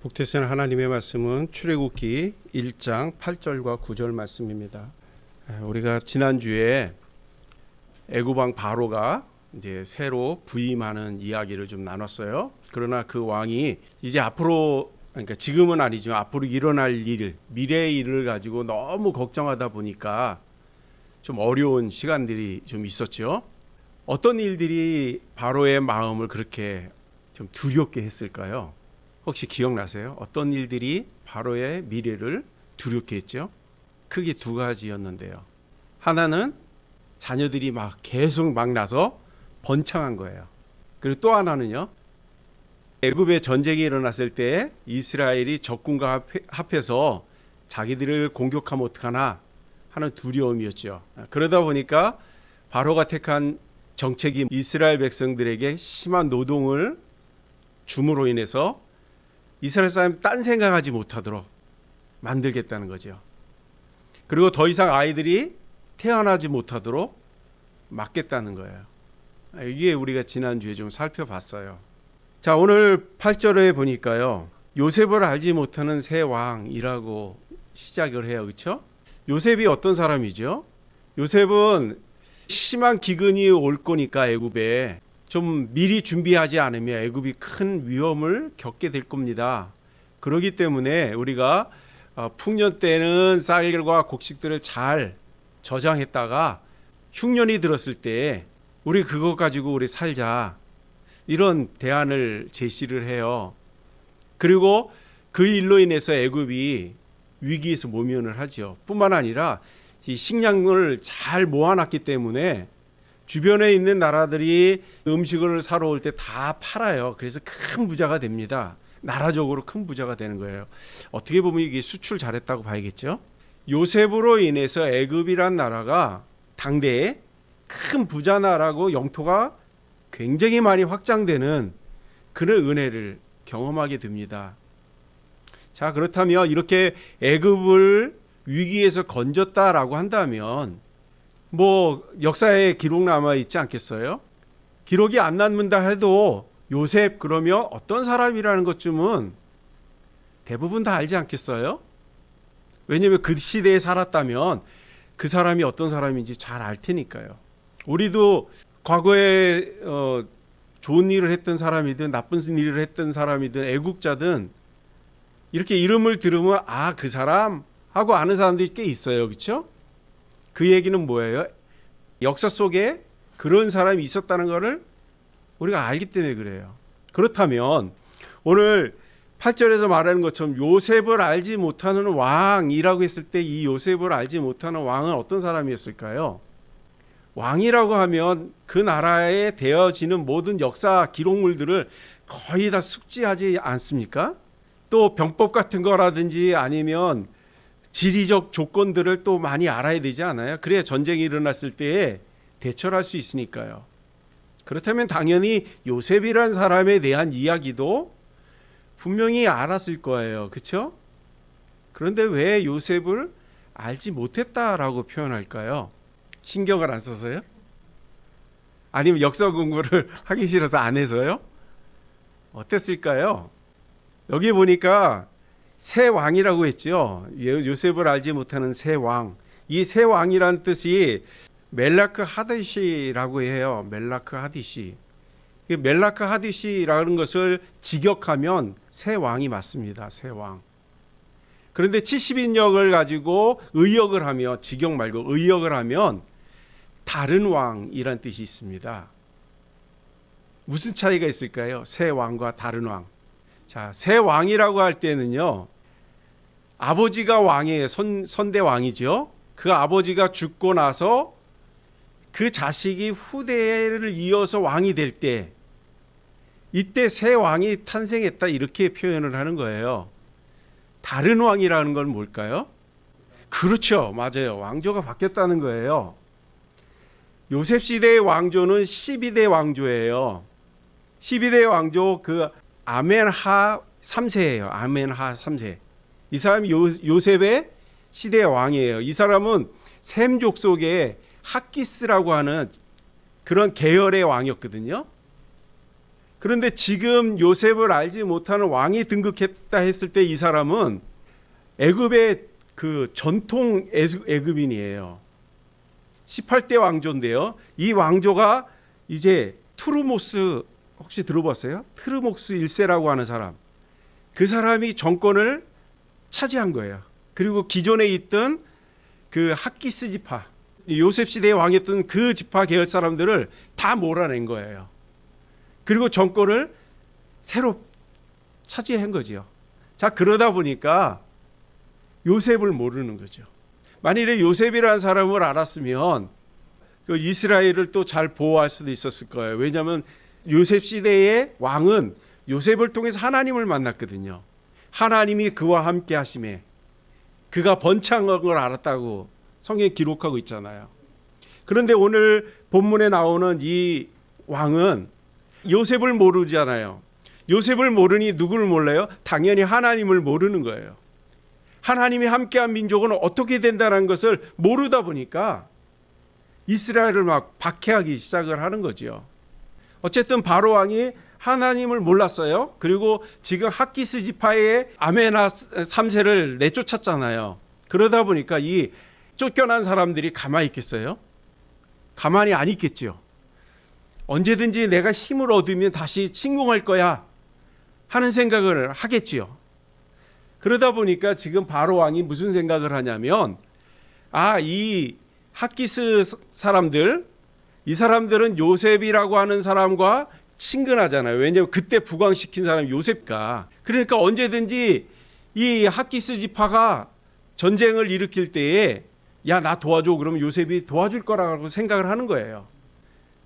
복되시는 하나님의 말씀은 출애굽기 1장 8절과 9절 말씀입니다. 우리가 지난주에 애굽 왕 바로가 이제 새로 부임하는 이야기를 좀 나눴어요. 그러나 그 왕이 이제 앞으로, 그러니까 지금은 아니지만 앞으로 일어날 일, 미래의 일을 가지고 너무 걱정하다 보니까 좀 어려운 시간들이 좀 있었죠. 어떤 일들이 바로의 마음을 그렇게 좀 두렵게 했을까요? 혹시 기억나세요? 어떤 일들이 바로의 미래를 두렵게 했죠? 크게 두 가지였는데요. 하나는 자녀들이 막 계속 막 나서 번창한 거예요. 그리고 또 하나는요. 애굽에 전쟁이 일어났을 때 이스라엘이 적군과 합해서 자기들을 공격하면 어떡하나 하는 두려움이었죠. 그러다 보니까 바로가 택한 정책이 이스라엘 백성들에게 심한 노동을 줌으로 인해서 이스라엘 사람이 딴 생각하지 못하도록 만들겠다는 거죠. 그리고 더 이상 아이들이 태어나지 못하도록 막겠다는 거예요. 이게 우리가 지난주에 좀 살펴봤어요. 자, 오늘 8절에 보니까요. 요셉을 알지 못하는 새 왕이라고 시작을 해요. 그렇죠? 요셉이 어떤 사람이죠? 요셉은 심한 기근이 올 거니까 애굽에 좀 미리 준비하지 않으면 애굽이 큰 위험을 겪게 될 겁니다. 그렇기 때문에 우리가 풍년 때는 쌀과 곡식들을 잘 저장했다가 흉년이 들었을 때 우리 그거 가지고 우리 살자, 이런 대안을 제시를 해요. 그리고 그 일로 인해서 애굽이 위기에서 모면을 하죠. 뿐만 아니라 이 식량을 잘 모아놨기 때문에 주변에 있는 나라들이 음식을 사러 올 때 다 팔아요. 그래서 큰 부자가 됩니다. 나라적으로 큰 부자가 되는 거예요. 어떻게 보면 이게 수출 잘했다고 봐야겠죠. 요셉으로 인해서 애굽이란 나라가 당대에 큰 부자 나라고 영토가 굉장히 많이 확장되는 그런 은혜를 경험하게 됩니다. 자, 그렇다면 이렇게 애굽을 위기에서 건졌다라고 한다면 뭐 역사에 기록 남아 있지 않겠어요? 기록이 안 남는다 해도 요셉 그러면 어떤 사람이라는 것쯤은 대부분 다 알지 않겠어요? 왜냐하면 그 시대에 살았다면 그 사람이 어떤 사람인지 잘 알 테니까요. 우리도 과거에 좋은 일을 했던 사람이든 나쁜 일을 했던 사람이든 애국자든 이렇게 이름을 들으면 그 사람 하고 아는 사람들이 꽤 있어요. 그렇죠? 그 얘기는 뭐예요? 역사 속에 그런 사람이 있었다는 것을 우리가 알기 때문에 그래요. 그렇다면 오늘 8절에서 말하는 것처럼 요셉을 알지 못하는 왕이라고 했을 때 이 요셉을 알지 못하는 왕은 어떤 사람이었을까요? 왕이라고 하면 그 나라에 되어지는 모든 역사 기록물들을 거의 다 숙지하지 않습니까? 또 병법 같은 거라든지 아니면 지리적 조건들을 또 많이 알아야 되지 않아요? 그래야 전쟁이 일어났을 때에 대처를 할 수 있으니까요. 그렇다면 당연히 요셉이란 사람에 대한 이야기도 분명히 알았을 거예요. 그렇죠? 그런데 왜 요셉을 알지 못했다라고 표현할까요? 신경을 안 써서요? 아니면 역사 공부를 하기 싫어서 안 해서요? 어땠을까요? 여기 보니까 새 왕이라고 했죠. 요셉을 알지 못하는 새 왕. 이 새 왕이란 뜻이 멜라크 하디시라고 해요. 멜라크 하디시. 멜라크 하디시라는 것을 직역하면 새 왕이 맞습니다. 새 왕. 그런데 70인역을 가지고 의역을 하면, 직역 말고 의역을 하면 다른 왕이란 뜻이 있습니다. 무슨 차이가 있을까요? 새 왕과 다른 왕. 자, 새 왕이라고 할 때는요, 아버지가 왕이에요. 선대 왕이죠. 그 아버지가 죽고 나서 그 자식이 후대를 이어서 왕이 될 때, 이때 새 왕이 탄생했다, 이렇게 표현을 하는 거예요. 다른 왕이라는 건 뭘까요? 그렇죠. 맞아요. 왕조가 바뀌었다는 거예요. 요셉 시대의 왕조는 12대 왕조예요. 12대 왕조 그 아멘하 3세예요. 아멘하 3세. 이 사람이 요셉의 시대의 왕이에요. 이 사람은 셈 족속의 학기스라고 하는 그런 계열의 왕이었거든요. 그런데 지금 요셉을 알지 못하는 왕이 등극했다 했을 때 이 사람은 애굽의 그 전통 애굽인이에요. 18대 왕조인데요. 이 왕조가 이제 투르모스 혹시 들어봤어요? 트르목스 1세라고 하는 사람. 그 사람이 정권을 차지한 거예요. 그리고 기존에 있던 그 학기스 지파, 요셉 시대의 왕이었던 그 지파 계열 사람들을 다 몰아낸 거예요. 그리고 정권을 새로 차지한 거죠. 자, 그러다 보니까 요셉을 모르는 거죠. 만일에 요셉이라는 사람을 알았으면 그 이스라엘을 또 잘 보호할 수도 있었을 거예요. 왜냐하면 요셉 시대의 왕은 요셉을 통해서 하나님을 만났거든요. 하나님이 그와 함께 하심에 그가 번창한 걸 알았다고 성경에 기록하고 있잖아요. 그런데 오늘 본문에 나오는 이 왕은 요셉을 모르잖아요. 요셉을 모르니 누구를 몰라요? 당연히 하나님을 모르는 거예요. 하나님이 함께한 민족은 어떻게 된다는 것을 모르다 보니까 이스라엘을 막 박해하기 시작을 하는 거죠. 어쨌든 바로 왕이 하나님을 몰랐어요. 그리고 지금 학기스 지파의 아메나 3세를 내쫓았잖아요. 그러다 보니까 이 쫓겨난 사람들이 가만히 있겠어요? 가만히 안 있겠죠. 언제든지 내가 힘을 얻으면 다시 침공할 거야 하는 생각을 하겠지요. 그러다 보니까 지금 바로 왕이 무슨 생각을 하냐면, 이 학기스 사람들, 이 사람들은 요셉이라고 하는 사람과 친근하잖아요. 왜냐하면 그때 부강시킨 사람이 요셉가. 그러니까 언제든지 이 학기스 지파가 전쟁을 일으킬 때에 야, 나 도와줘. 그러면 요셉이 도와줄 거라고 생각을 하는 거예요.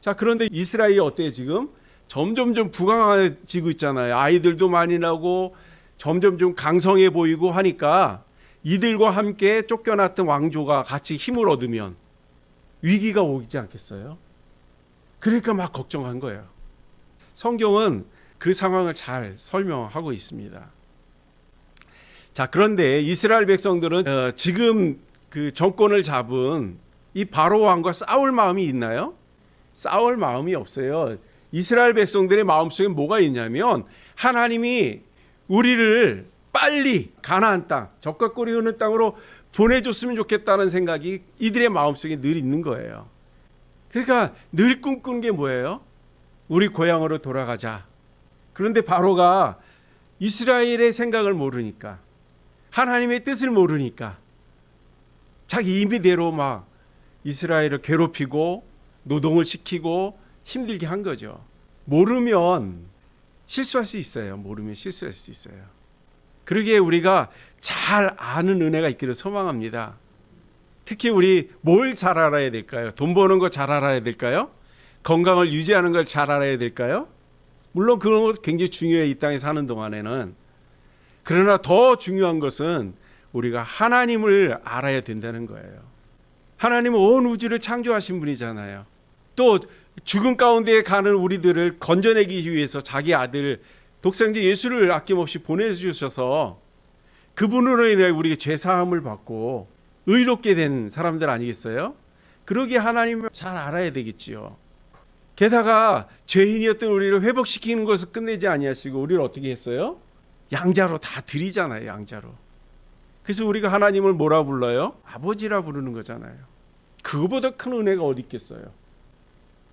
자, 그런데 이스라엘이 어때요 지금? 점점점 부강해지고 있잖아요. 아이들도 많이 나고 점점 좀 강성해 보이고 하니까 이들과 함께 쫓겨났던 왕조가 같이 힘을 얻으면 위기가 오지 않겠어요? 그러니까 막 걱정한 거예요. 성경은 그 상황을 잘 설명하고 있습니다. 자, 그런데 이스라엘 백성들은 지금 그 정권을 잡은 이 바로 왕과 싸울 마음이 있나요? 싸울 마음이 없어요. 이스라엘 백성들의 마음속에 뭐가 있냐면 하나님이 우리를 빨리 가나안 땅, 젖과 꿀이 흐르는 땅으로 보내줬으면 좋겠다는 생각이 이들의 마음속에 늘 있는 거예요. 그러니까 늘 꿈꾸는 게 뭐예요? 우리 고향으로 돌아가자. 그런데 바로가 이스라엘의 생각을 모르니까, 하나님의 뜻을 모르니까 자기 임의대로 막 이스라엘을 괴롭히고 노동을 시키고 힘들게 한 거죠. 모르면 실수할 수 있어요. 모르면 실수할 수 있어요. 그러기에 우리가 잘 아는 은혜가 있기를 소망합니다. 특히 우리 뭘 잘 알아야 될까요? 돈 버는 거 잘 알아야 될까요? 건강을 유지하는 걸 잘 알아야 될까요? 물론 그런 것도 굉장히 중요해요. 이 땅에 사는 동안에는. 그러나 더 중요한 것은 우리가 하나님을 알아야 된다는 거예요. 하나님은 온 우주를 창조하신 분이잖아요. 또 죽음 가운데 가는 우리들을 건져내기 위해서 자기 아들 독생자 예수를 아낌없이 보내주셔서 그분으로 인해 우리가 죄사함을 받고 의롭게 된 사람들 아니겠어요? 그러기에 하나님을 잘 알아야 되겠지요. 게다가 죄인이었던 우리를 회복시키는 것을 끝내지 아니하시고 우리를 어떻게 했어요? 양자로 다 드리잖아요. 양자로. 그래서 우리가 하나님을 뭐라 불러요? 아버지라 부르는 거잖아요. 그거보다 큰 은혜가 어디 있겠어요?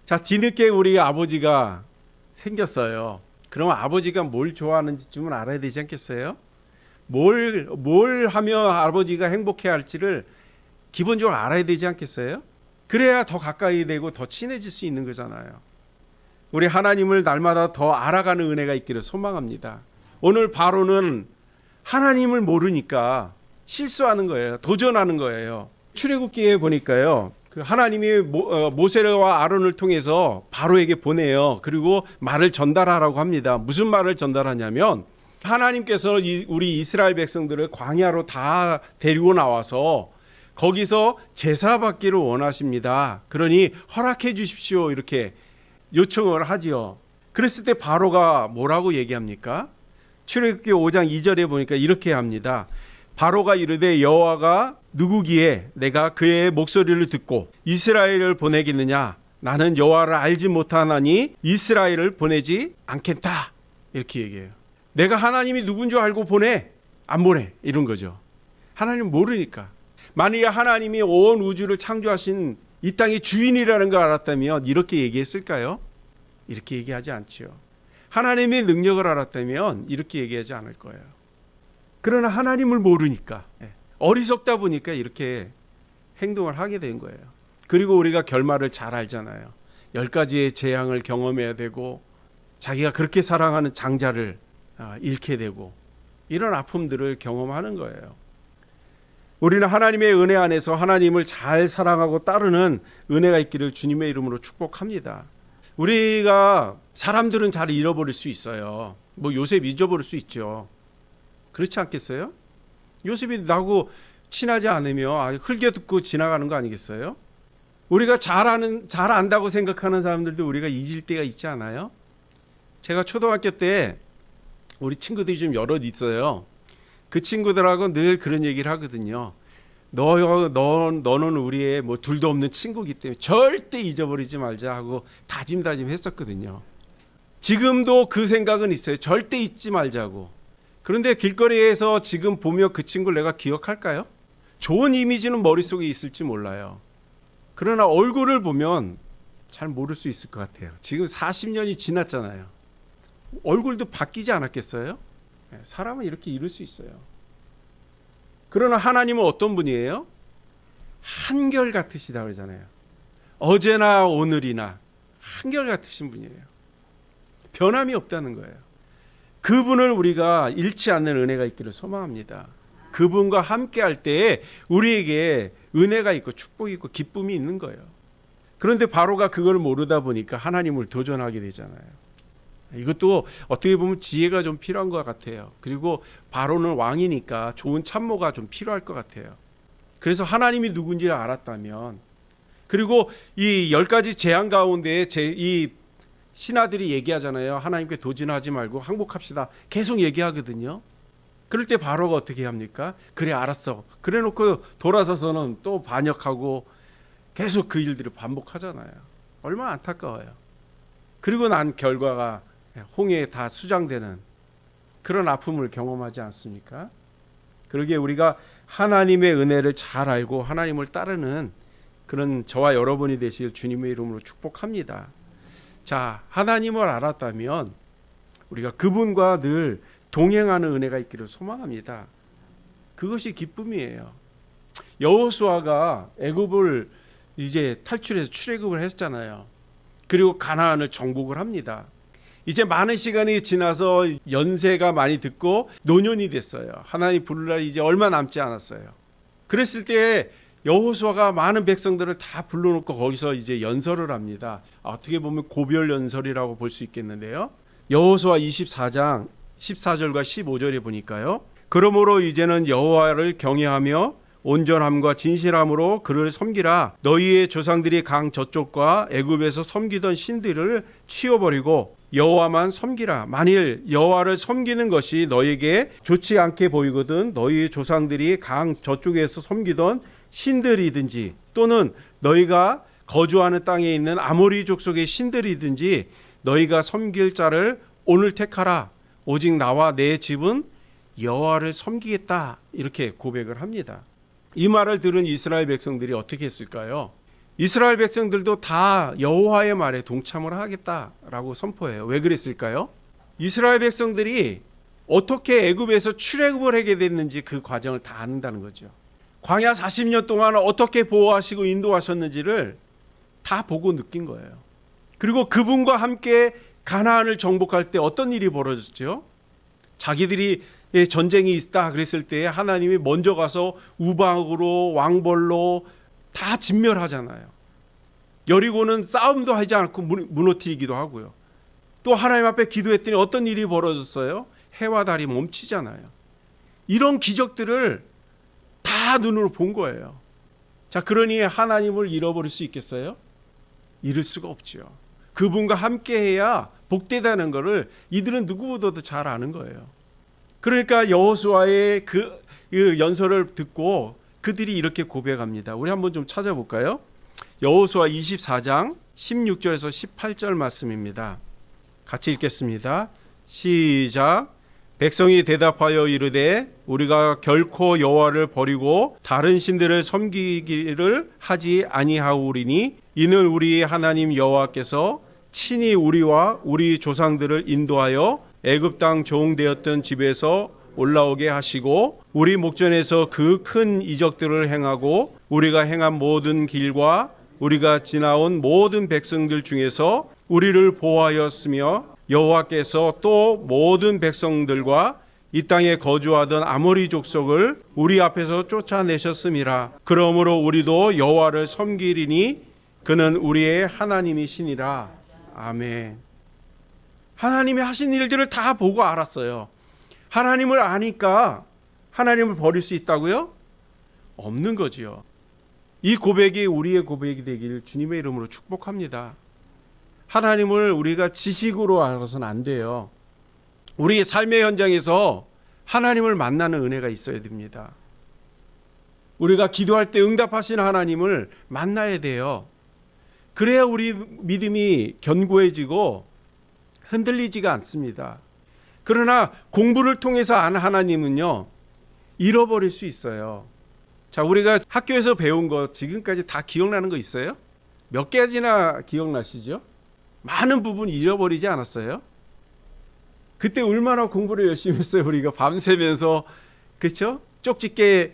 자, 뒤늦게 우리 아버지가 생겼어요. 그러면 아버지가 뭘 좋아하는지 좀 알아야 되지 않겠어요? 뭘 하면 아버지가 행복해 할지를 기본적으로 알아야 되지 않겠어요? 그래야 더 가까이 되고 더 친해질 수 있는 거잖아요. 우리 하나님을 날마다 더 알아가는 은혜가 있기를 소망합니다. 오늘 바로는 하나님을 모르니까 실수하는 거예요. 도전하는 거예요. 출애굽기에 보니까요, 그 하나님이 모세와 아론을 통해서 바로에게 보내요. 그리고 말을 전달하라고 합니다. 무슨 말을 전달하냐면 하나님께서 우리 이스라엘 백성들을 광야로 다 데리고 나와서 거기서 제사 받기를 원하십니다. 그러니 허락해 주십시오. 이렇게 요청을 하지요. 그랬을 때 바로가 뭐라고 얘기합니까? 출애굽기 5장 2절에 보니까 이렇게 합니다. 바로가 이르되 여호와가 누구기에 내가 그의 목소리를 듣고 이스라엘을 보내겠느냐? 나는 여호와를 알지 못하나니 이스라엘을 보내지 않겠다. 이렇게 얘기해요. 내가 하나님이 누군 줄 알고 보내? 안 보내. 이런 거죠. 하나님 모르니까. 만약에 하나님이 온 우주를 창조하신 이 땅의 주인이라는 걸 알았다면 이렇게 얘기했을까요? 이렇게 얘기하지 않지요. 하나님의 능력을 알았다면 이렇게 얘기하지 않을 거예요. 그러나 하나님을 모르니까, 어리석다 보니까 이렇게 행동을 하게 된 거예요. 그리고 우리가 결말을 잘 알잖아요. 10가지의 재앙을 경험해야 되고 자기가 그렇게 사랑하는 장자를 잃게 되고 이런 아픔들을 경험하는 거예요. 우리는 하나님의 은혜 안에서 하나님을 잘 사랑하고 따르는 은혜가 있기를 주님의 이름으로 축복합니다. 우리가 사람들은 잘 잃어버릴 수 있어요. 뭐 요셉 잊어버릴 수 있죠. 그렇지 않겠어요? 요셉이 나하고 친하지 않으며 흘겨 듣고 지나가는 거 아니겠어요? 우리가 잘 안다고 생각하는 사람들도 우리가 잊을 때가 있지 않아요? 제가 초등학교 때 우리 친구들이 좀 여럿 있어요. 그 친구들하고 늘 그런 얘기를 하거든요. 너는 우리의 뭐 둘도 없는 친구이기 때문에 절대 잊어버리지 말자 하고 다짐했었거든요. 지금도 그 생각은 있어요. 절대 잊지 말자고. 그런데 길거리에서 지금 보면 그 친구를 내가 기억할까요? 좋은 이미지는 머릿속에 있을지 몰라요. 그러나 얼굴을 보면 잘 모를 수 있을 것 같아요. 지금 40년이 지났잖아요. 얼굴도 바뀌지 않았겠어요? 사람은 이렇게 잃을 수 있어요. 그러나 하나님은 어떤 분이에요? 한결같으시다 그러잖아요. 어제나 오늘이나 한결같으신 분이에요. 변함이 없다는 거예요. 그분을 우리가 잃지 않는 은혜가 있기를 소망합니다. 그분과 함께 할 때에 우리에게 은혜가 있고 축복이 있고 기쁨이 있는 거예요. 그런데 바로가 그걸 모르다 보니까 하나님을 도전하게 되잖아요. 이것도 어떻게 보면 지혜가 좀 필요한 것 같아요. 그리고 바로는 왕이니까 좋은 참모가 좀 필요할 것 같아요. 그래서 하나님이 누군지를 알았다면, 그리고 이 10가지 재앙 가운데 이 신하들이 얘기하잖아요. 하나님께 도전하지 말고 항복합시다. 계속 얘기하거든요. 그럴 때 바로가 어떻게 합니까? 그래 알았어. 그래 놓고 돌아서서는 또 반역하고 계속 그 일들을 반복하잖아요. 얼마나 안타까워요. 그리고 난 결과가 홍해에 다 수장되는 그런 아픔을 경험하지 않습니까? 그러기에 우리가 하나님의 은혜를 잘 알고 하나님을 따르는 그런 저와 여러분이 되실 주님의 이름으로 축복합니다. 자, 하나님을 알았다면 우리가 그분과 늘 동행하는 은혜가 있기를 소망합니다. 그것이 기쁨이에요. 여호수아가 애굽을 이제 탈출해서 출애굽을 했잖아요. 그리고 가나안을 정복을 합니다. 이제 많은 시간이 지나서 연세가 많이 듣고 노년이 됐어요. 하나님 부를 날이 이제 얼마 남지 않았어요. 그랬을 때 여호수아가 많은 백성들을 다 불러놓고 거기서 이제 연설을 합니다. 어떻게 보면 고별 연설이라고 볼 수 있겠는데요. 여호수아 24장 14절과 15절에 보니까요. 그러므로 이제는 여호와를 경외하며 온전함과 진실함으로 그를 섬기라. 너희의 조상들이 강 저쪽과 애굽에서 섬기던 신들을 치워버리고 여호와만 섬기라. 만일 여호와를 섬기는 것이 너희에게 좋지 않게 보이거든 너희 조상들이 강 저쪽에서 섬기던 신들이든지 또는 너희가 거주하는 땅에 있는 아모리 족속의 신들이든지 너희가 섬길 자를 오늘 택하라. 오직 나와 내 집은 여호와를 섬기겠다. 이렇게 고백을 합니다. 이 말을 들은 이스라엘 백성들이 어떻게 했을까요? 이스라엘 백성들도 다 여호와의 말에 동참을 하겠다라고 선포해요. 왜 그랬을까요? 이스라엘 백성들이 어떻게 애굽에서 출애굽을 하게 됐는지 그 과정을 다 아는다는 거죠. 광야 40년 동안 어떻게 보호하시고 인도하셨는지를 다 보고 느낀 거예요. 그리고 그분과 함께 가나안을 정복할 때 어떤 일이 벌어졌죠? 자기들이 전쟁이 있다 그랬을 때 하나님이 먼저 가서 우박으로 왕벌로 다 진멸하잖아요. 여리고는 싸움도 하지 않고 무너뜨리기도 하고요. 또 하나님 앞에 기도했더니 어떤 일이 벌어졌어요? 해와 달이 멈추잖아요. 이런 기적들을 다 눈으로 본 거예요. 자, 그러니 하나님을 잃어버릴 수 있겠어요? 잃을 수가 없죠. 그분과 함께해야 복되다는 것을 이들은 누구보다도 잘 아는 거예요. 그러니까 여호수아의 그 연설을 듣고 그들이 이렇게 고백합니다. 우리 한번 좀 찾아볼까요? 여호수아 24장 16절에서 18절 말씀입니다. 같이 읽겠습니다. 시작. 백성이 대답하여 이르되 우리가 결코 여호와를 버리고 다른 신들을 섬기기를 하지 아니하오리니 이는 우리 하나님 여호와께서 친히 우리와 우리 조상들을 인도하여 애굽 땅 종되었던 집에서 올라오게 하시고 우리 목전에서 그 큰 이적들을 행하고 우리가 행한 모든 길과 우리가 지나온 모든 백성들 중에서 우리를 보호하였으며 여호와께서 또 모든 백성들과 이 땅에 거주하던 아모리 족속을 우리 앞에서 쫓아내셨음이라. 그러므로 우리도 여호와를 섬기리니 그는 우리의 하나님이시니라. 아멘. 하나님이 하신 일들을 다 보고 알았어요. 하나님을 아니까 하나님을 버릴 수 있다고요? 없는 거지요. 이 고백이 우리의 고백이 되기를 주님의 이름으로 축복합니다. 하나님을 우리가 지식으로 알아서는 안 돼요. 우리의 삶의 현장에서 하나님을 만나는 은혜가 있어야 됩니다. 우리가 기도할 때 응답하시는 하나님을 만나야 돼요. 그래야 우리 믿음이 견고해지고 흔들리지가 않습니다. 그러나 공부를 통해서 아는 하나님은요, 잃어버릴 수 있어요. 자, 우리가 학교에서 배운 거 지금까지 다 기억나는 거 있어요? 몇 가지나 기억나시죠? 많은 부분 잃어버리지 않았어요? 그때 얼마나 공부를 열심히 했어요. 우리가 밤새면서, 그렇죠? 쪽집게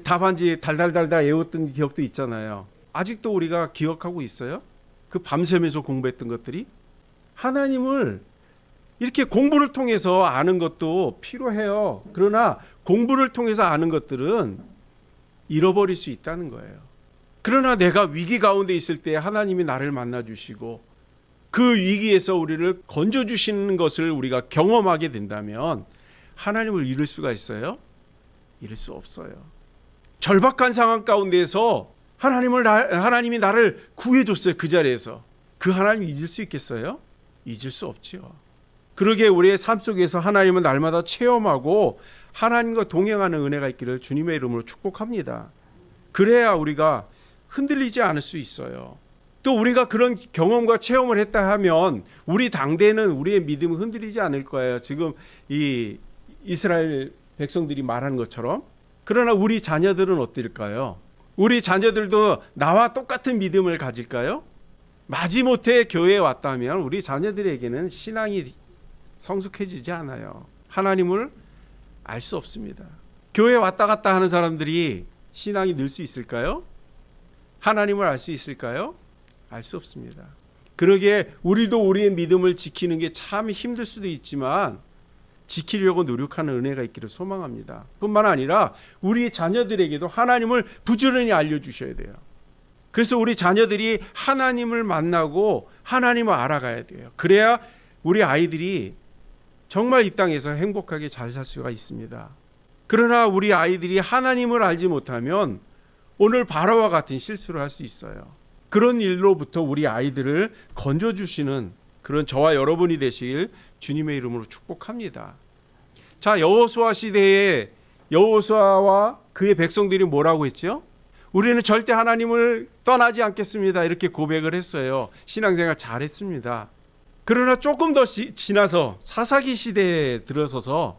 답안지 달달달달 외웠던 기억도 있잖아요. 아직도 우리가 기억하고 있어요? 그 밤새면서 공부했던 것들이? 하나님을 이렇게 공부를 통해서 아는 것도 필요해요. 그러나 공부를 통해서 아는 것들은 잃어버릴 수 있다는 거예요. 그러나 내가 위기 가운데 있을 때 하나님이 나를 만나주시고 그 위기에서 우리를 건져주시는 것을 우리가 경험하게 된다면 하나님을 잃을 수가 있어요? 잃을 수 없어요. 절박한 상황 가운데서 하나님이 나를 구해줬어요. 그 자리에서. 그 하나님 잊을 수 있겠어요? 잊을 수 없죠. 그러기에 우리의 삶 속에서 하나님은 날마다 체험하고 하나님과 동행하는 은혜가 있기를 주님의 이름으로 축복합니다. 그래야 우리가 흔들리지 않을 수 있어요. 또 우리가 그런 경험과 체험을 했다 하면 우리 당대는 우리의 믿음은 흔들리지 않을 거예요. 지금 이 이스라엘 백성들이 말하는 것처럼. 그러나 우리 자녀들은 어떨까요? 우리 자녀들도 나와 똑같은 믿음을 가질까요? 마지못해 교회에 왔다면 우리 자녀들에게는 신앙이 성숙해지지 않아요. 하나님을 알 수 없습니다. 교회 왔다 갔다 하는 사람들이 신앙이 늘 수 있을까요? 하나님을 알 수 있을까요? 알 수 없습니다. 그러기에 우리도 우리의 믿음을 지키는 게 참 힘들 수도 있지만 지키려고 노력하는 은혜가 있기를 소망합니다. 뿐만 아니라 우리 자녀들에게도 하나님을 부지런히 알려주셔야 돼요. 그래서 우리 자녀들이 하나님을 만나고 하나님을 알아가야 돼요. 그래야 우리 아이들이 정말 이 땅에서 행복하게 잘 살 수가 있습니다. 그러나 우리 아이들이 하나님을 알지 못하면 오늘 바로와 같은 실수를 할 수 있어요. 그런 일로부터 우리 아이들을 건져주시는 그런 저와 여러분이 되시길 주님의 이름으로 축복합니다. 자, 여호수아 시대에 여호수아와 그의 백성들이 뭐라고 했죠? 우리는 절대 하나님을 떠나지 않겠습니다. 이렇게 고백을 했어요. 신앙생활 잘했습니다. 그러나 조금 더 지나서 사사기 시대에 들어서서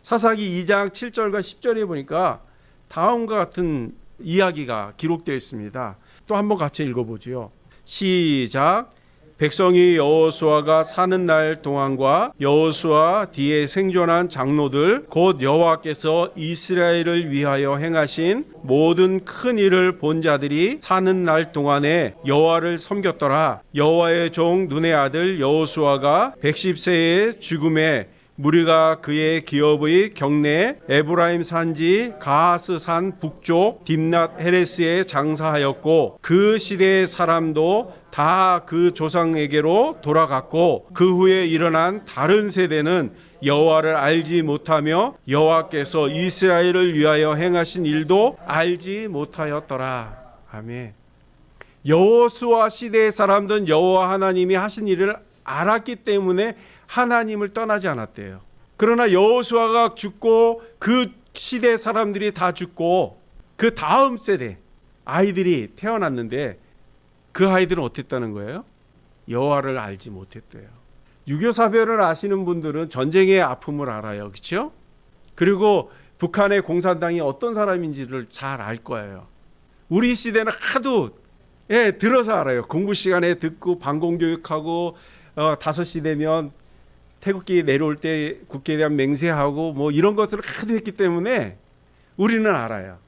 사사기 2장 7절과 10절에 보니까 다음과 같은 이야기가 기록되어 있습니다. 또 한번 같이 읽어보지요. 시작. 백성이 여호수아가 사는 날 동안과 여호수아 뒤에 생존한 장로들 곧 여호와께서 이스라엘을 위하여 행하신 모든 큰 일을 본 자들이 사는 날 동안에 여호와를 섬겼더라. 여호와의 종 눈의 아들 여호수아가 110세의 죽음에 무리가 그의 기업의 경내 에브라임 산지 가하스 산 북쪽 딥낫 헤레스에 장사하였고 그 시대의 사람도 다 그 조상에게로 돌아갔고 그 후에 일어난 다른 세대는 여호와를 알지 못하며 여호와께서 이스라엘을 위하여 행하신 일도 알지 못하였더라. 아멘. 여호수아 시대의 사람들은 여호와 하나님이 하신 일을 알았기 때문에 하나님을 떠나지 않았대요. 그러나 여호수아가 죽고 그 시대 사람들이 다 죽고 그 다음 세대 아이들이 태어났는데 그 아이들은 어땠다는 거예요? 여호와를 알지 못했대요. 유교사별을 아시는 분들은 전쟁의 아픔을 알아요. 그렇죠? 그리고 북한의 공산당이 어떤 사람인지를 잘 알 거예요. 우리 시대는 하도 들어서 알아요. 공부 시간에 듣고 방공교육하고 5시 되면 태극기 내려올 때 국기에 대한 맹세하고 뭐 이런 것들을 하도 했기 때문에 우리는 알아요.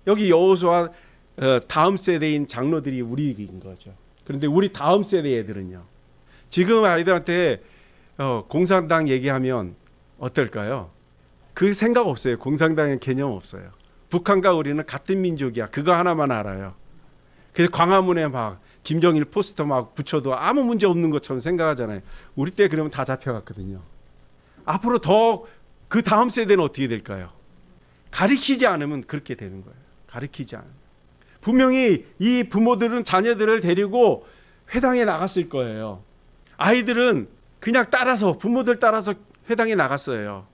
여기 여호수아 다음 세대인 장로들이 우리인 거죠. 그런데 우리 다음 세대 애들은요. 지금 아이들한테 공산당 얘기하면 어떨까요? 그 생각 없어요. 공산당의 개념 없어요. 북한과 우리는 같은 민족이야. 그거 하나만 알아요. 그래서 광화문에 막 김정일 포스터 막 붙여도 아무 문제 없는 것처럼 생각하잖아요. 우리 때 그러면 다 잡혀갔거든요. 앞으로 더 그 다음 세대는 어떻게 될까요? 가르치지 않으면 그렇게 되는 거예요. 가르치지 않으면. 분명히 이 부모들은 자녀들을 데리고 회당에 나갔을 거예요. 아이들은 그냥 따라서 부모들 따라서 회당에 나갔어요.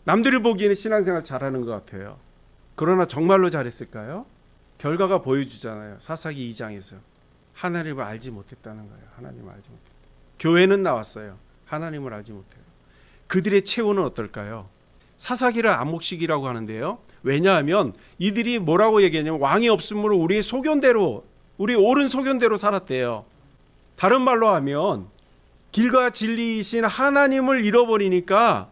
남들을 보기에는 신앙생활 잘하는 것 같아요. 그러나 정말로 잘했을까요? 결과가 보여주잖아요. 사사기 2장에서 하나님을 알지 못했다는 거예요. 하나님을 알지 못했다. 교회는 나왔어요. 하나님을 알지 못해요. 그들의 체온은 어떨까요? 사사기를 안목식이라고 하는데요. 왜냐하면 이들이 뭐라고 얘기하냐면 왕이 없으므로 우리의 소견대로, 우리 옳은 소견대로 살았대요. 다른 말로 하면 길과 진리이신 하나님을 잃어버리니까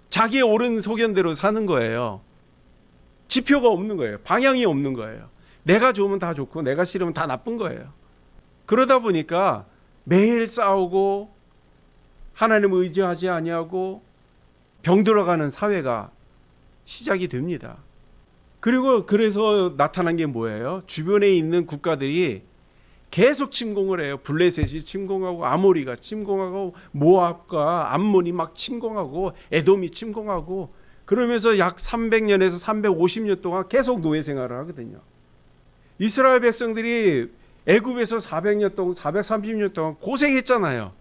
자기의 옳은 소견대로 사는 거예요. 지표가 없는 거예요. 방향이 없는 거예요. 내가 좋으면 다 좋고 내가 싫으면 다 나쁜 거예요. 그러다 보니까 매일 싸우고 하나님을 의지하지 아니하고 병들어가는 사회가 시작이 됩니다. 그리고 그래서 나타난 게 뭐예요? 주변에 있는 국가들이 계속 침공을 해요. 블레셋이 침공하고 아모리가 침공하고 모압과 암몬이 막 침공하고 에돔이 침공하고 그러면서 약 300년에서 350년 동안 계속 노예 생활을 하거든요. 이스라엘 백성들이 애굽에서 400년 동안 430년 동안 고생했잖아요.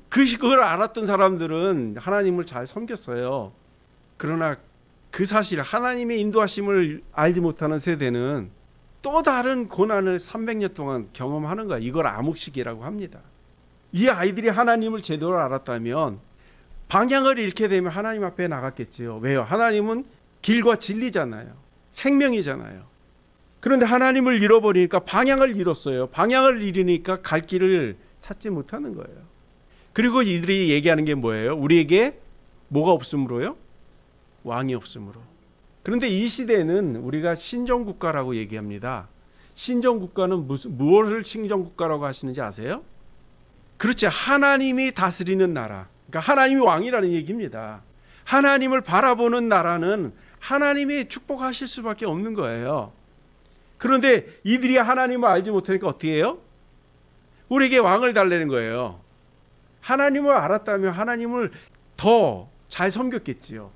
그걸 알았던 사람들은 하나님을 잘 섬겼어요. 그러나 그 사실 하나님의 인도하심을 알지 못하는 세대는 또 다른 고난을 300년 동안 경험하는 거야. 이걸 암흑시기라고 합니다. 이 아이들이 하나님을 제대로 알았다면 방향을 잃게 되면 하나님 앞에 나갔겠지요. 왜요? 하나님은 길과 진리잖아요. 생명이잖아요. 그런데 하나님을 잃어버리니까 방향을 잃었어요. 방향을 잃으니까 갈 길을 찾지 못하는 거예요. 그리고 이들이 얘기하는 게 뭐예요? 우리에게 뭐가 없으므로요? 왕이 없으므로. 그런데 이 시대는 우리가 신정국가라고 얘기합니다. 신정국가는 무엇을 신정국가라고 하시는지 아세요? 그렇지. 하나님이 다스리는 나라. 그러니까 하나님이 왕이라는 얘기입니다. 하나님을 바라보는 나라는 하나님이 축복하실 수밖에 없는 거예요. 그런데 이들이 하나님을 알지 못하니까 어떻게 해요? 우리에게 왕을 달라는 거예요. 하나님을 알았다면 하나님을 더 잘 섬겼겠지요.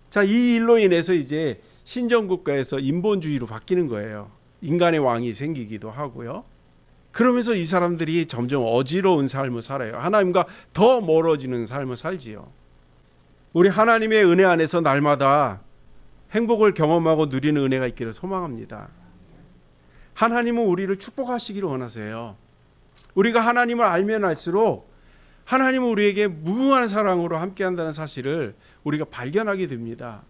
자, 이 일로 인해서 이제 신정국가에서 인본주의로 바뀌는 거예요. 인간의 왕이 생기기도 하고요. 그러면서 이 사람들이 점점 어지러운 삶을 살아요. 하나님과 더 멀어지는 삶을 살지요. 우리 하나님의 은혜 안에서 날마다 행복을 경험하고 누리는 은혜가 있기를 소망합니다. 하나님은 우리를 축복하시기를 원하세요. 우리가 하나님을 알면 알수록 하나님은 우리에게 무궁한 사랑으로 함께한다는 사실을 우리가 발견하게 됩니다.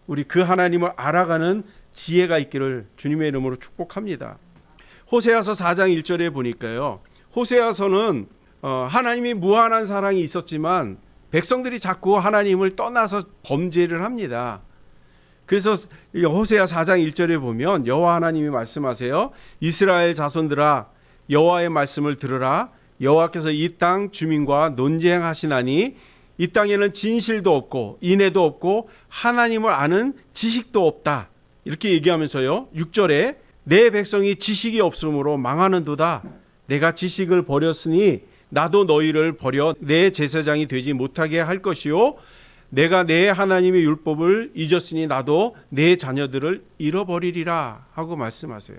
우리 그 하나님을 알아가는 지혜가 있기를 주님의 이름으로 축복합니다. 호세아서 4장 1절에 보니까요. 호세아서는 하나님이 무한한 사랑이 있었지만 백성들이 자꾸 하나님을 떠나서 범죄를 합니다. 그래서 호세아 4장 1절에 보면 여호와 하나님이 말씀하세요. 이스라엘 자손들아 여호와의 말씀을 들으라. 여호와께서 이 땅 주민과 논쟁하시나니 이 땅에는 진실도 없고 인애도 없고 하나님을 아는 지식도 없다. 이렇게 얘기하면서요. 6절에 내 백성이 지식이 없으므로 망하는도다. 내가 지식을 버렸으니 나도 너희를 버려 내 제사장이 되지 못하게 할 것이요 내가 내 하나님의 율법을 잊었으니 나도 내 자녀들을 잃어버리리라 하고 말씀하세요.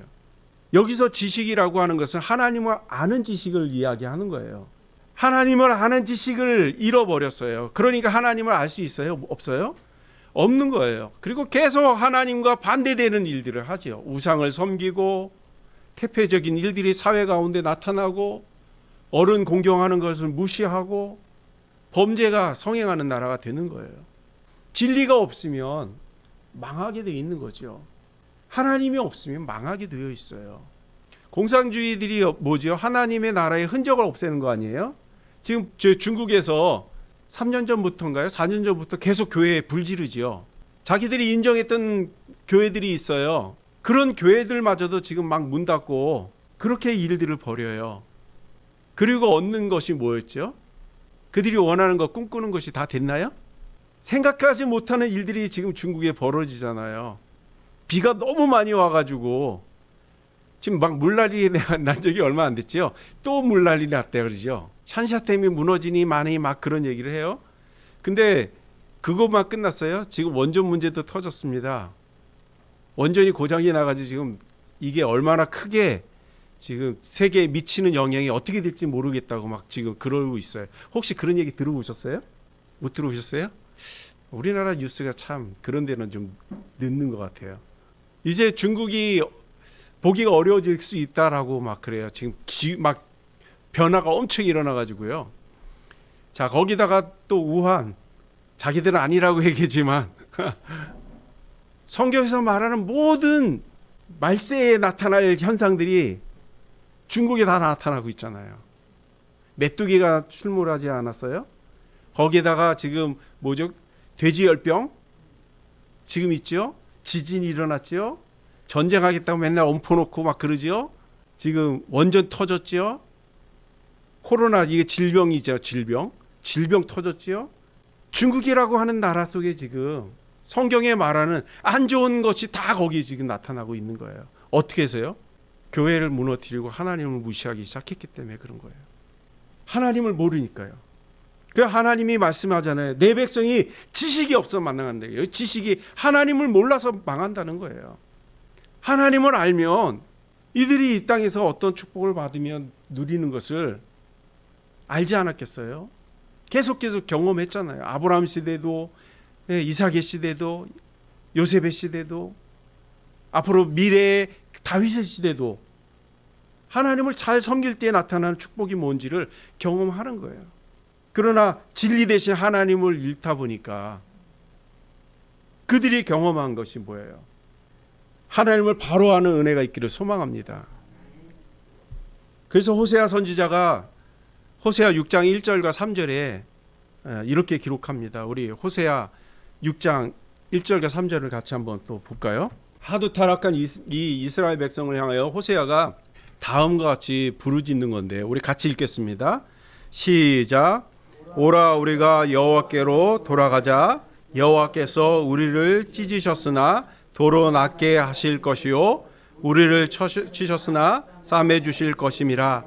여기서 지식이라고 하는 것은 하나님을 아는 지식을 이야기하는 거예요. 하나님을 아는 지식을 잃어버렸어요. 그러니까 하나님을 알 수 있어요? 없어요? 없는 거예요. 그리고 계속 하나님과 반대되는 일들을 하죠. 우상을 섬기고 태폐적인 일들이 사회 가운데 나타나고 어른 공경하는 것을 무시하고 범죄가 성행하는 나라가 되는 거예요. 진리가 없으면 망하게 되어 있는 거죠. 하나님이 없으면 망하게 되어 있어요. 공산주의들이 뭐죠? 하나님의 나라의 흔적을 없애는 거 아니에요? 지금 저 중국에서 3년 전부터인가요? 4년 전부터 계속 교회에 불지르지요. 자기들이 인정했던 교회들이 있어요. 그런 교회들마저도 지금 막 문 닫고 그렇게 일들을 벌여요. 그리고 얻는 것이 뭐였죠? 그들이 원하는 것, 꿈꾸는 것이 다 됐나요? 생각하지 못하는 일들이 지금 중국에 벌어지잖아요. 비가 너무 많이 와가지고 지금 막 물난리 난 적이 얼마 안 됐지요. 또 물난리 났대 그러죠. 샨샤댐이 무너지니 많이 막 그런 얘기를 해요. 근데 그것만 끝났어요. 지금 원전 문제도 터졌습니다. 원전이 고장이 나가지고 지금 이게 얼마나 크게 지금 세계에 미치는 영향이 어떻게 될지 모르겠다고 막 지금 그러고 있어요. 혹시 그런 얘기 들어보셨어요? 못 들어보셨어요? 우리나라 뉴스가 참 그런 데는 좀 늦는 것 같아요. 이제 중국이 보기가 어려워질 수 있다라고 막 그래요. 지금 막 변화가 엄청 일어나가지고요. 자, 거기다가 또 우한, 자기들은 아니라고 얘기하지만 성경에서 말하는 모든 말세에 나타날 현상들이 중국에 다 나타나고 있잖아요. 메뚜기가 출몰하지 않았어요? 거기에다가 지금 뭐죠? 돼지열병 지금 있죠? 지진이 일어났죠? 전쟁하겠다고 맨날 엎어놓고 막 그러죠? 지금 원전 터졌죠? 코로나 이게 질병이죠. 질병 터졌죠? 중국이라고 하는 나라 속에 지금 성경에 말하는 안 좋은 것이 다 거기에 지금 나타나고 있는 거예요. 어떻게 해서요? 교회를 무너뜨리고 하나님을 무시하기 시작했기 때문에 그런 거예요. 하나님을 모르니까요. 그 하나님이 말씀하잖아요. 내 백성이 지식이 없어 망한다. 지식이 하나님을 몰라서 망한다는 거예요. 하나님을 알면 이들이 이 땅에서 어떤 축복을 받으면 누리는 것을 알지 않았겠어요? 계속 경험했잖아요. 아브라함 시대도 이삭의 시대도 요셉의 시대도 앞으로 미래의 다윗의 시대도 하나님을 잘 섬길 때 나타나는 축복이 뭔지를 경험하는 거예요. 그러나 진리 대신 하나님을 잃다 보니까 그들이 경험한 것이 뭐예요? 하나님을 바로 아는 은혜가 있기를 소망합니다. 그래서 호세아 선지자가 호세아 6장 1절과 3절에 이렇게 기록합니다. 우리 호세아 6장 1절과 3절을 같이 한번 또 볼까요? 하도 타락한 이 이스라엘 백성을 향하여 호세아가 다음과 같이 부르짖는 건데 우리 같이 읽겠습니다. 시작. 오라 우리가 여호와께로 돌아가자. 여호와께서 우리를 찢으셨으나 도로 낫게 하실 것이요 우리를 치셨으나 싸매 주실 것임이라.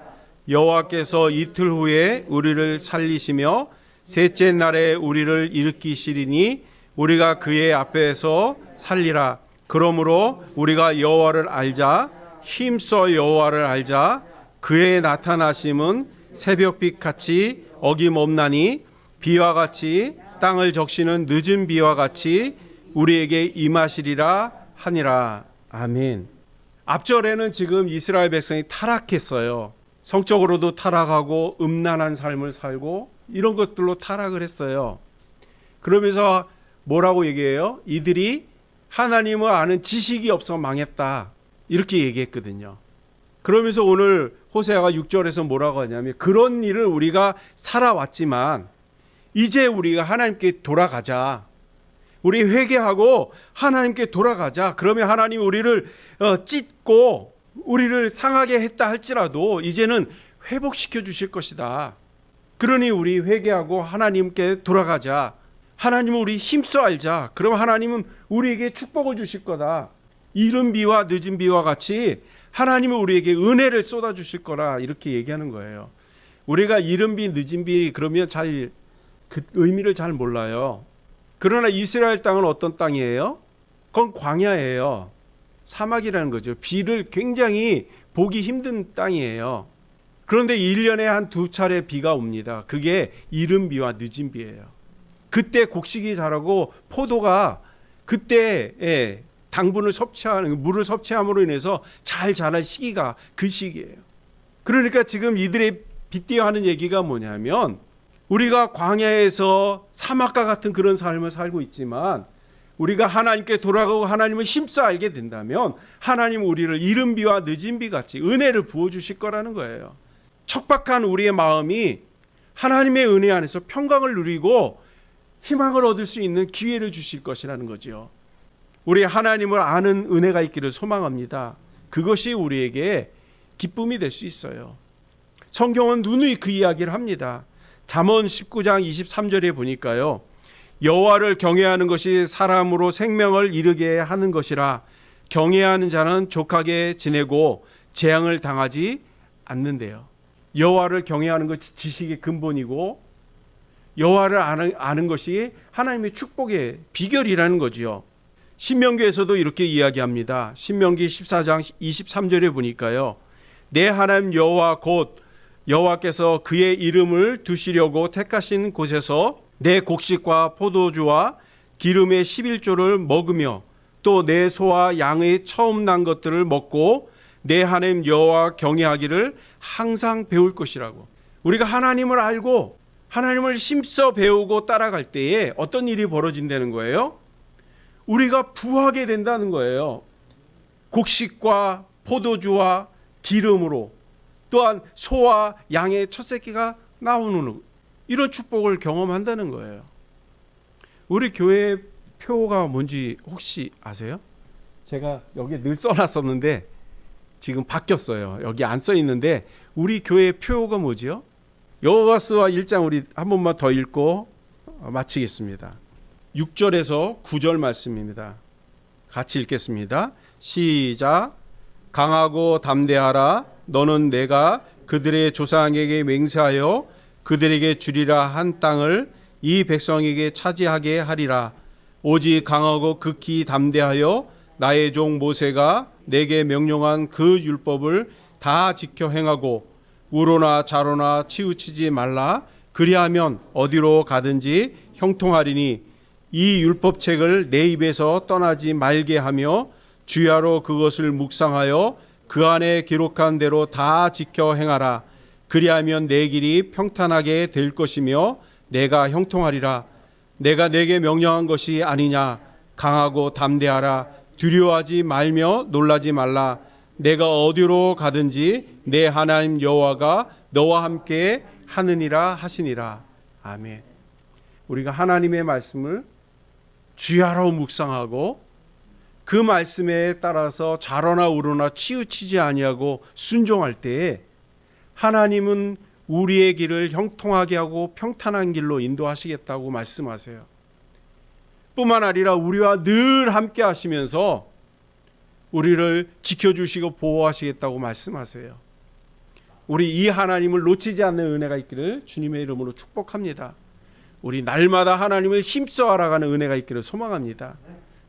여호와께서 이틀 후에 우리를 살리시며 셋째 날에 우리를 일으키시리니 우리가 그의 앞에서 살리라. 그러므로 우리가 여호와를 알자. 힘써 여호와를 알자. 그의 나타나심은 새벽빛 같이 어김없나니 비와 같이 땅을 적시는 늦은 비와 같이 우리에게 임하시리라 하니라. 아멘. 앞절에는 지금 이스라엘 백성이 타락했어요. 성적으로도 타락하고 음란한 삶을 살고 이런 것들로 타락을 했어요. 그러면서 뭐라고 얘기해요? 이들이 하나님을 아는 지식이 없어 망했다. 이렇게 얘기했거든요. 그러면서 오늘 호세아가 6절에서 뭐라고 하냐면 그런 일을 우리가 살아왔지만 이제 우리가 하나님께 돌아가자. 우리 회개하고 하나님께 돌아가자. 그러면 하나님이 우리를 찢고 우리를 상하게 했다 할지라도 이제는 회복시켜 주실 것이다. 그러니 우리 회개하고 하나님께 돌아가자. 하나님은 우리 힘써 알자. 그럼 하나님은 우리에게 축복을 주실 거다. 이른 비와 늦은 비와 같이 하나님은 우리에게 은혜를 쏟아 주실 거라 이렇게 얘기하는 거예요. 우리가 이른 비 늦은 비 그러면 잘 그 의미를 잘 몰라요. 그러나 이스라엘 땅은 어떤 땅이에요? 그건 광야예요. 사막이라는 거죠. 비를 굉장히 보기 힘든 땅이에요. 그런데 1년에 한 2차례 비가 옵니다. 그게 이른 비와 늦은 비예요. 그때 곡식이 자라고 포도가 그때 당분을 섭취하는 물을 섭취함으로 인해서 잘 자랄 시기가 그 시기예요. 그러니까 지금 이들의 빗대어 하는 얘기가 뭐냐면 우리가 광야에서 사막과 같은 그런 삶을 살고 있지만 우리가 하나님께 돌아가고 하나님을 힘써 알게 된다면 하나님 우리를 이른 비와 늦은 비 같이 은혜를 부어주실 거라는 거예요. 척박한 우리의 마음이 하나님의 은혜 안에서 평강을 누리고 희망을 얻을 수 있는 기회를 주실 것이라는 거죠. 우리 하나님을 아는 은혜가 있기를 소망합니다. 그것이 우리에게 기쁨이 될 수 있어요. 성경은 누누이 그 이야기를 합니다. 잠언 19장 23절에 보니까요. 여호와를 경외하는 것이 사람으로 생명을 이르게 하는 것이라 경외하는 자는 족하게 지내고 재앙을 당하지 않는데요. 여호와를 경외하는 것이 지식의 근본이고 여호와를 아는 것이 하나님의 축복의 비결이라는 거지요. 신명기에서도 이렇게 이야기합니다. 신명기 14장 23절에 보니까요. 내 하나님 여호와 곧 여호와께서 그의 이름을 두시려고 택하신 곳에서 내 곡식과 포도주와 기름의 11조를 먹으며 또 내 소와 양의 처음 난 것들을 먹고 내 하나님 여호와 경외하기를 항상 배울 것이라고. 우리가 하나님을 알고 하나님을 힘써 배우고 따라갈 때에 어떤 일이 벌어진다는 거예요? 우리가 부하게 된다는 거예요. 곡식과 포도주와 기름으로 또한 소와 양의 첫 새끼가 나오는 이런 축복을 경험한다는 거예요. 우리 교회 표가 뭔지 혹시 아세요? 제가 여기 늘 써놨었는데 지금 바뀌었어요. 여기 안 써 있는데 우리 교회 표가 뭐지요? 여호와서 1장 우리 한 번만 더 읽고 마치겠습니다. 6절에서 9절 말씀입니다. 같이 읽겠습니다. 시작. 강하고 담대하라. 너는 내가 그들의 조상에게 맹세하여 그들에게 주리라 한 땅을 이 백성에게 차지하게 하리라. 오직 강하고 극히 담대하여 나의 종 모세가 내게 명령한 그 율법을 다 지켜 행하고 우로나 좌로나 치우치지 말라. 그리하면 어디로 가든지 형통하리니 이 율법책을 내 입에서 떠나지 말게 하며 주야로 그것을 묵상하여 그 안에 기록한 대로 다 지켜 행하라. 그리하면 내 길이 평탄하게 될 것이며 내가 형통하리라. 내가 내게 명령한 것이 아니냐. 강하고 담대하라. 두려워하지 말며 놀라지 말라. 내가 어디로 가든지 내 하나님 여호와가 너와 함께 하느니라 하시니라. 아멘. 우리가 하나님의 말씀을 주야로 묵상하고 그 말씀에 따라서 좌로나 우로나 치우치지 아니하고 순종할 때에 하나님은 우리의 길을 형통하게 하고 평탄한 길로 인도하시겠다고 말씀하세요. 뿐만 아니라 우리와 늘 함께 하시면서 우리를 지켜주시고 보호하시겠다고 말씀하세요. 우리 이 하나님을 놓치지 않는 은혜가 있기를 주님의 이름으로 축복합니다. 우리 날마다 하나님을 힘써 알아가는 은혜가 있기를 소망합니다.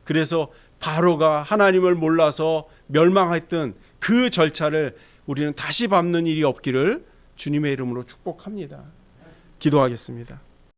그래서 바로가 하나님을 몰라서 멸망했던 그 절차를 우리는 다시 밟는 일이 없기를 주님의 이름으로 축복합니다. 기도하겠습니다.